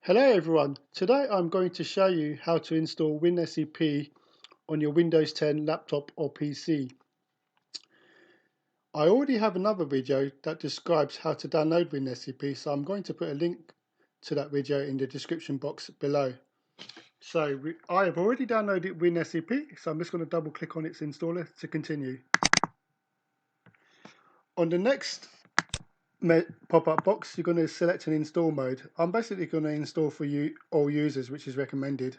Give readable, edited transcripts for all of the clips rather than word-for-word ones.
Hello everyone, today I'm going to show you how to install WinSCP on your Windows 10 laptop or PC. I already have another video that describes how to download WinSCP, so I'm going to put a link to that video in the description box below. So I have already downloaded WinSCP, so I'm just going to double click on its installer to continue. On the next pop-up box, you're going to select an install mode. I'm basically going to install for all users, which is recommended.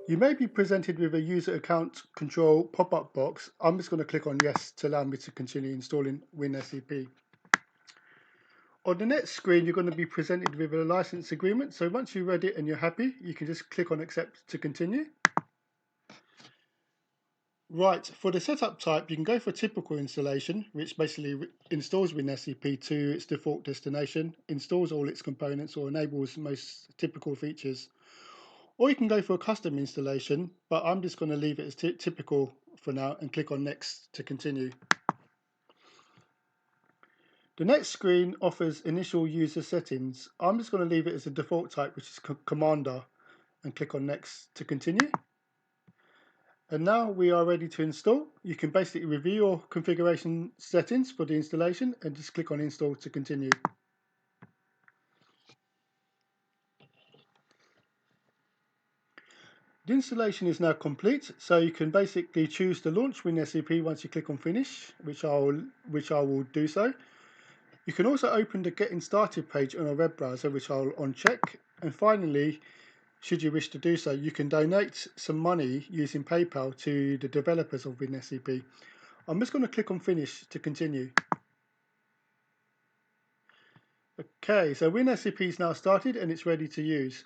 You may be presented with a user account control pop-up box. I'm just going to click on yes to allow me to continue installing WinSCP. On the next screen, you're going to be presented with a license agreement. So once you've read it and you're happy, you can just click on accept to continue. Right, for the setup type, you can go for typical installation, which basically installs WinSCP to its default destination, installs all its components or enables most typical features. Or you can go for a custom installation, but I'm just going to leave it as typical for now and click on next to continue. The next screen offers initial user settings. I'm just going to leave it as a default type, which is Commander, and click on next to continue. And now we are ready to install. You can basically review your configuration settings for the installation and just click on install to continue. The installation is now complete, so you can basically choose to launch WinSCP once you click on finish, which I will do so. You can also open the getting started page on a web browser, which I'll uncheck. And finally, should you wish to do so, you can donate some money using PayPal to the developers of WinSCP. I'm just going to click on finish to continue. Okay, so WinSCP is now started and it's ready to use.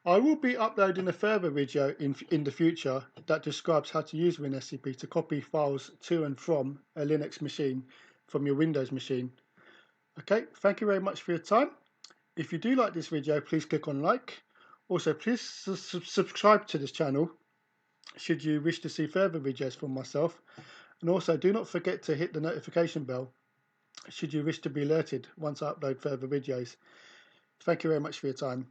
I will be uploading a further video in the future that describes how to use WinSCP to copy files to and from a Linux machine from your Windows machine. Okay, thank you very much for your time. If you do like this video, please click on like. Also, please subscribe to this channel should you wish to see further videos from myself. And also, do not forget to hit the notification bell should you wish to be alerted once I upload further videos. Thank you very much for your time.